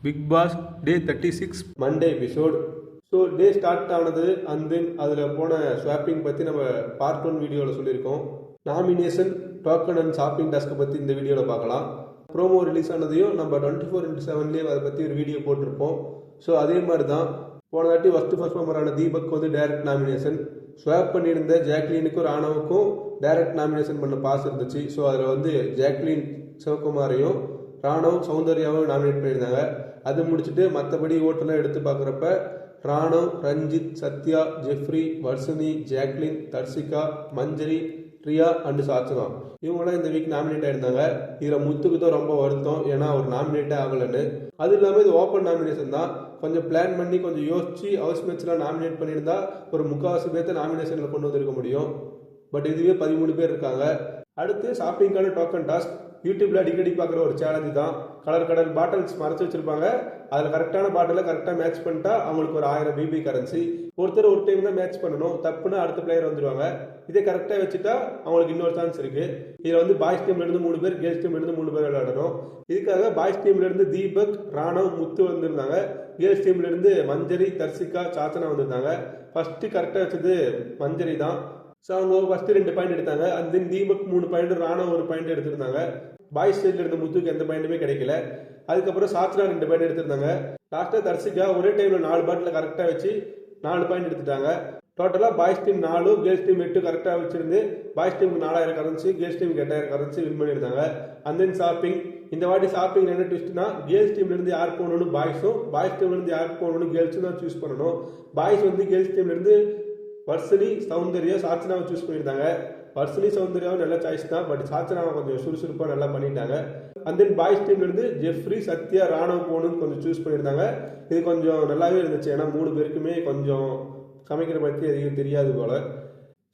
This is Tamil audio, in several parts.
பிக் பாஸ் டே 36 Monday episode. So day start ஆனது அண்ட் தென் அதில் போன ஸ்வாப்பிங் பற்றி நம்ம பார்ட் 1 வீடியோவில் சொல்லியிருக்கோம். நாமினேஷன், டோக்கன் அண்ட் ஷாப்பிங் டாஸ்க்கை பற்றி இந்த வீடியோவில் பார்க்கலாம். ப்ரோமோ ரிலீஸ் ஆனதையும் நம்ம 24x7 அதை பற்றி ஒரு வீடியோ போட்டிருப்போம். ஸோ அதே மாதிரி தான் போன வாட்டி ஃபஸ்ட் பர்ஃபார்மரான தீபக் வந்து டைரக்ட் நாமினேஷன், ஸ்வாப் பண்ணியிருந்த ஜாக்லினுக்கும் ராணவுக்கும் டைரக்ட் நாமினேஷன் பண்ண பாஸ் இருந்துச்சு. ஸோ அதில் வந்து ஜாக்லின் சிவகுமாரையும் ராணவ் சௌந்தர்யாவும் நாமினேட் பண்ணியிருந்தாங்க. அது முடிச்சுட்டு மற்றபடி ஓட்டெல்லாம் எடுத்து பார்க்குறப்ப Raanav, Ranjith, Sathya, Jeffrey, Varshini, Jacqueline, Tharshika, Manjari, Riya and Sachana இவங்களாம் இந்த வீக் நாமினேட் ஆயிருந்தாங்க. இதில் முத்துக்கு தான் ரொம்ப வருத்தம், ஏன்னா அவர் நாமினேட்டே ஆகலைன்னு. அது இல்லாமல் இது ஓப்பன் நாமினேஷன் தான். கொஞ்சம் பிளான் பண்ணி கொஞ்சம் யோசிச்சு ஹவுஸ் மேட்ச்லாம் நாமினேட் பண்ணியிருந்தா ஒரு 3/4 பேர்த்த நாமினேஷனில் கொண்டு வந்திருக்க முடியும். பட் இதுவே 13 பேர் இருக்காங்க. அடுத்து ஷாப்பிங்கான டோக்கன் டாஸ்க். யூடியூப்ல அடிக்கடி பார்க்குற ஒரு சேலஞ்சு தான். கலர் பாட்டில்ஸ் மறைச்சு வச்சிருப்பாங்க. அதில் கரெக்டான பாட்டிலை கரெக்டாக மேட்ச் பண்ணிட்டா அவங்களுக்கு ஒரு 1000 பிபி கரன்சி. ஒருத்தர் ஒரு டைம் தான் மேட்ச் பண்ணணும், தப்புனா அடுத்த பிளேயர் வந்துடுவாங்க. இதே கரெக்டாக வச்சுட்டா அவங்களுக்கு இன்னொரு சான்ஸ் இருக்கு. இதில் வந்து பாய்ஸ் டீம்ல இருந்து 3 பேர், கேர்ள்ஸ் டீம்ல இருந்து 3 பேர் விளையாடணும். இதுக்காக பாய்ஸ் டீம்ல இருந்து தீபக், ராணவ், முத்து வந்திருந்தாங்க. கேர்ள்ஸ் டீம்ல இருந்து மஞ்சரி, தர்சிகா, சாச்சனா வந்திருந்தாங்க. ஃபர்ஸ்ட் கரெக்டாக வச்சது மஞ்சரி தான். ஸோ அவங்க ஃபர்ஸ்ட் 2 பாயிண்ட் எடுத்தாங்க. And then Deepak 3 point, Raanav 1 point எடுத்திருந்தாங்க. பாய்ஸ் சைட்ல இருந்த முத்துக்கு எந்த பாயிண்ட்டுமே கிடைக்கல. அதுக்கப்புறம் சாத்ரா 2 பாயிண்ட் எடுத்திருந்தாங்க. லாஸ்ட்டாக தர்சிகா ஒரே டைம்ல 4 பாட்டில் கரெக்டாக வச்சு 4 பாயிண்ட் எடுத்துட்டாங்க. டோட்டலாக பாய்ஸ் டீம் 4, கேர்ள்ஸ் டீம் 8 கரெக்டாக வச்சிருந்து பாய்ஸ் டீமுக்கு 4000 கரன்சி, கேர்ள்ஸ் டீமுக்கு 8000 கரன்சி வின் பண்ணியிருந்தாங்க. And then shopping. இந்த வாட்டி ஷாப்பிங் என்ன ட்விஸ்ட்னா, கேர்ள்ஸ் டீம்ல இருந்து யார் போகணும்னு பாய்ஸும், பாய்ஸ் டீம்ல இருந்து யாருக்கு போகணும்னு கேர்ள்ஸும் தான் சூஸ் பண்ணணும். பாய்ஸ் வந்து கேர்ள்ஸ் டீம்ல இருந்து வர்ஷினி, சௌந்தர்யா, சாச்சனாவை சூஸ் பண்ணியிருந்தாங்க. வர்ஷினி, சௌந்தர்யாவும் நல்ல சாய்ஸ் தான். பட் சாச்சனாவை கொஞ்சம் சுறுசுறுப்பாக நல்லா பண்ணிட்டாங்க. அண்ட் தென் பாய்ஸ் டீம்ல இருந்து ஜெஃப்ரி, சத்யா, ராணவ் போகணும்னு கொஞ்சம் சூஸ் பண்ணியிருந்தாங்க. இது கொஞ்சம் நல்லாவே இருந்துச்சு, ஏன்னா 3 பேருக்குமே கொஞ்சம் சமைக்கிற பற்றி அதிகம் தெரியாது போல.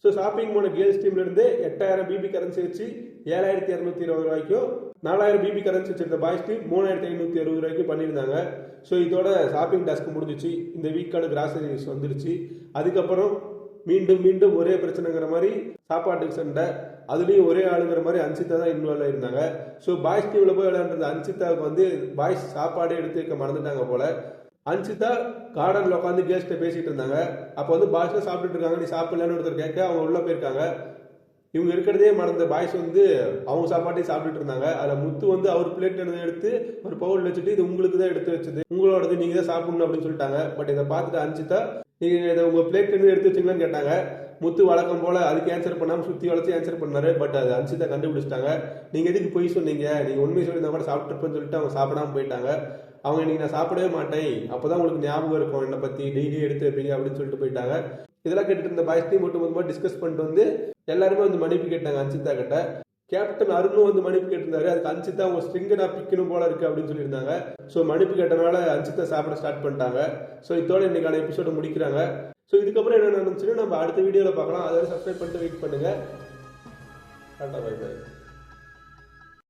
ஸோ ஷாப்பிங் போன கேர்ள்ஸ் டீம்ல இருந்து 8000 பிபி கரன்சி வச்சு 7220 ரூபாய்க்கும், 4000 பிபி கரன்சி வச்சிருந்த பாய்ஸ் டீம் 3560 ரூபாய்க்கும் பண்ணியிருந்தாங்க. ஸோ இதோட ஷாப்பிங் டாஸ்க் முடிஞ்சிச்சு. இந்த வீக்கான கிராசரிஸ் வந்துருச்சு. அதுக்கப்புறம் மீண்டும் ஒரே பிரச்சனைங்கிற மாதிரி சாப்பாட்டுக்கு சண்டை. அதுலேயும் ஒரே ஆளுங்கிற மாதிரி அன்சிதா தான் இன்வால்வ் ஆயிருந்தாங்க. ஸோ பாய்ஸ் டீம்ல போய் விளையாடுறது அன்சிதாவுக்கு வந்து பாய்ஸ் சாப்பாடே எடுத்து வைக்க மறந்துட்டாங்க போல. அன்சிதா கார்டன்ல உட்காந்து கேஸ்ட்டை பேசிட்டு இருந்தாங்க. அப்போ வந்து பாய்ஸ்ல சாப்பிட்டுட்டு இருக்காங்க. நீ சாப்பிடலன்னு ஒருத்தர் கேட்க அவங்க உள்ள போயிருக்காங்க. இவங்க இருக்கிறதே மறந்த பாய்ஸ் வந்து அவங்க சாப்பாட்டையும் சாப்பிட்டுட்டு இருந்தாங்க. அதில் முத்து வந்து அவர் பிளேட் எடுத்து ஒரு பவுல் வச்சுட்டு இது உங்களுக்கு தான் எடுத்து வச்சது, உங்களோடது, நீங்க தான் சாப்பிடணும் அப்படின்னு சொல்லிட்டாங்க. பட் இதை பார்த்துட்டு அன்சிதா, நீங்க இதை உங்க பிளேட் எடுத்து வச்சுங்களான்னு கேட்டாங்க. முத்து வழக்கம் போல அதுக்கு ஆன்சர் பண்ணாம சுத்தி வளைச்சு ஆன்சர் பண்ணாரு. பட் அது அன்சிதா கண்டுபிடிச்சிட்டாங்க. நீங்க எதுக்கு பொய் சொன்னீங்க, நீங்க உண்மையை சொல்லி கூட சாப்பிட்டுருப்பேன்னு சொல்லிட்டு அவங்க சாப்பிடாம போயிட்டாங்க. அவங்க இன்னைக்கு நான் சாப்பிடவே மாட்டேன், அப்போதான் உங்களுக்கு ஞாபகம் இருக்கும் என்னை பத்தி, டெய்லி எடுத்து வைப்பீங்க அப்படின்னு சொல்லிட்டு போயிட்டாங்க. இதெல்லாம் கேட்டுட்டு இருந்த பாய்ஸ் டீம் மட்டும் டிஸ்கஸ் பண்ணிட்டு வந்து எல்லாருமே வந்து மன்னிப்பு கேட்டாங்க அன்சிதா கிட்ட. கேப்டன் அருணும் வந்து மன்னிப்பு கேட்டிருந்தாரு. அதுக்கு அன்சிதா உங்க ஸ்ட்ரிங்கை நான் பிக்கணும் போல இருக்கு அப்படின்னு சொல்லியிருந்தாங்க. ஸோ மன்னிப்பு கேட்டனால அன்சிதா சாப்பிட ஸ்டார்ட் பண்ணிட்டாங்க. ஸோ இதோட இன்னைக்கான எபிசோட முடிக்கிறாங்க. ஸோ இதுக்கப்புறம் என்ன நடந்துச்சுன்னு நம்ம அடுத்த வீடியோவில் பார்க்கலாம். அதை சப்ஸ்கிரைப் பண்ணிட்டு வெயிட் பண்ணுங்க. Tata, bye by.